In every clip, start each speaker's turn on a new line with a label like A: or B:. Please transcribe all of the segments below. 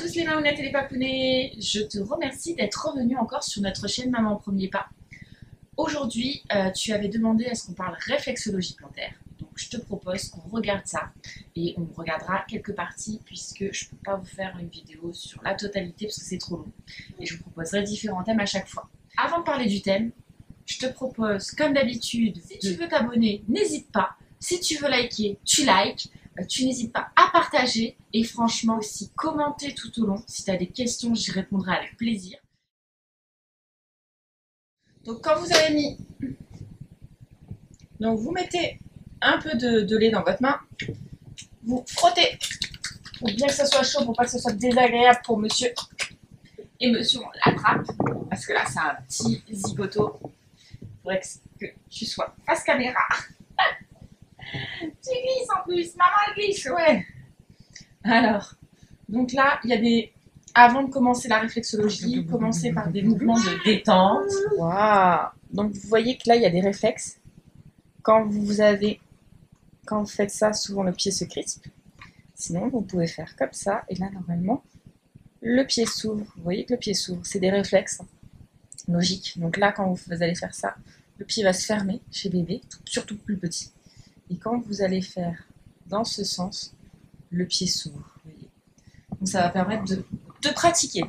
A: tous les mamounettes et les papounets, je te remercie d'être revenu encore sur notre chaîne Maman Premier Pas. Aujourd'hui, tu avais demandé à ce qu'on parle réflexologie plantaire, donc je te propose qu'on regarde ça et on regardera quelques parties puisque je ne peux pas vous faire une vidéo sur la totalité parce que c'est trop long et je vous proposerai différents thèmes à chaque fois. Avant de parler du thème, je te propose comme d'habitude, si tu veux t'abonner, n'hésite pas, si tu veux liker, tu likes. Tu n'hésites pas à partager et franchement aussi commenter tout au long. Si tu as des questions, j'y répondrai avec plaisir. Donc quand vous avez mis, donc vous mettez un peu de lait dans votre main, vous frottez pour bien que ça soit chaud, pour pas que ce soit désagréable pour monsieur. Et monsieur on l'attrape parce que là c'est un petit zigoto. Il faudrait que tu sois face caméra. Tu glisses en plus, maman elle glisse, ouais. Alors, donc là, il y a des... Avant de commencer la réflexologie, commencez par des mouvements de détente. Waouh. Donc vous voyez que là, il y a des réflexes. Quand vous faites ça, souvent le pied se crispe. Sinon, vous pouvez faire comme ça. Et là, normalement, le pied s'ouvre. Vous voyez que le pied s'ouvre. C'est des réflexes logiques. Donc là, quand vous allez faire ça, le pied va se fermer chez bébé, surtout plus petit. Et quand vous allez faire dans ce sens, le pied s'ouvre. Donc ça va permettre de pratiquer.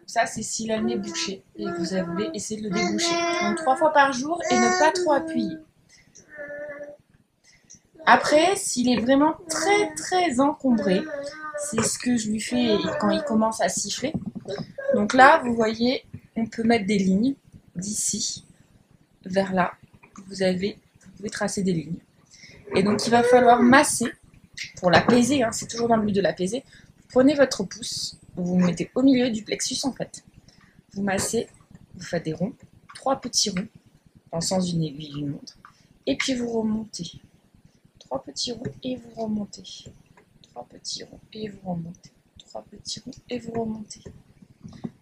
A: Ça, c'est si le nez est bouché et que vous voulez essayer de le déboucher. Donc 3 fois par jour et ne pas trop appuyer. Après, s'il est vraiment très encombré, c'est ce que je lui fais quand il commence à siffler. Donc là, vous voyez, on peut mettre des lignes d'ici vers là, vous pouvez tracer des lignes. Et donc il va falloir masser pour l'apaiser, hein, c'est toujours dans le but de l'apaiser. Vous prenez votre pouce, vous vous mettez au milieu du plexus en fait. Vous massez, vous faites des ronds, 3 petits ronds, dans le sens d'une aiguille d'une montre. Et puis vous remontez. 3 petits ronds et vous remontez. 3 petits ronds et vous remontez. 3 petits ronds et vous remontez.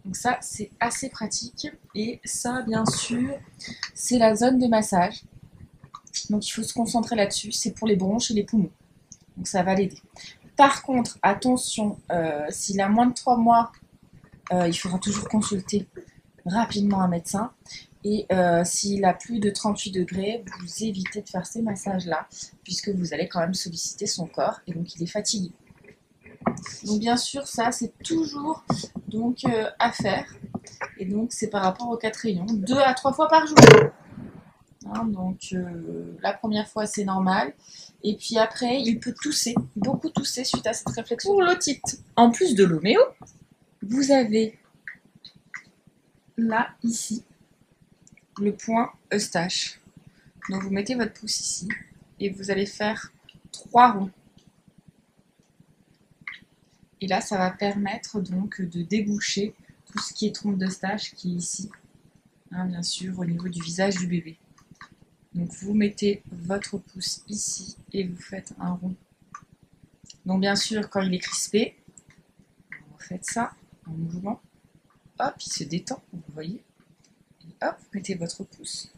A: Donc ça, c'est assez pratique. Et ça, bien sûr, c'est la zone de massage. Donc il faut se concentrer là-dessus. C'est pour les bronches et les poumons. Donc ça va l'aider. Par contre, attention, s'il a moins de 3 mois, il faudra toujours consulter rapidement un médecin. Et s'il a plus de 38 degrés, vous évitez de faire ces massages-là, puisque vous allez quand même solliciter son corps et donc il est fatigué. Donc bien sûr, ça c'est toujours donc, à faire. Et donc c'est par rapport aux 4 rayons, 2 à 3 fois par jour. Hein, donc la première fois c'est normal. Et puis après, il peut tousser, beaucoup tousser suite à cette réflexion. Pour l'otite, en plus de l'homéo, vous avez là, ici, le point Eustache. Donc vous mettez votre pouce ici et vous allez faire 3 ronds. Et là, ça va permettre donc de déboucher tout ce qui est trompe d'Eustache qui est ici, hein, bien sûr, au niveau du visage du bébé. Donc vous mettez votre pouce ici et vous faites un rond. Donc bien sûr, quand il est crispé, vous faites ça en mouvement. Hop, il se détend, vous voyez. Et hop, vous mettez votre pouce.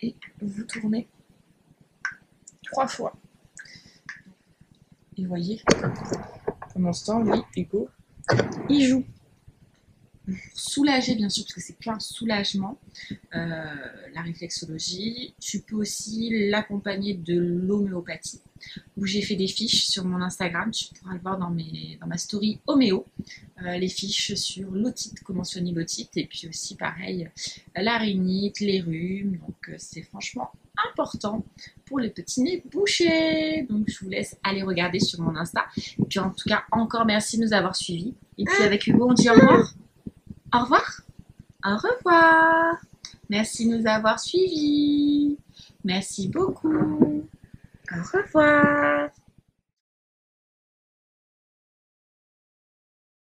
A: Et vous tournez 3 fois. Et vous voyez, pendant ce temps, lui, Hugo, il joue. Soulager, bien sûr, parce que c'est plein soulagement, la réflexologie. Tu peux aussi l'accompagner de l'homéopathie, où j'ai fait des fiches sur mon Instagram. Tu pourras le voir dans ma story homéo. Les fiches sur l'otite, comment soigner l'otite, et puis aussi, pareil, la rhinite, les rhumes. Donc, c'est franchement important pour les petits nez bouchés. Donc, je vous laisse aller regarder sur mon Insta. Et puis, en tout cas, encore merci de nous avoir suivis. Et puis, avec Hugo, on dit au revoir. Au revoir. Au revoir. Merci de nous avoir suivis. Merci beaucoup. Au revoir.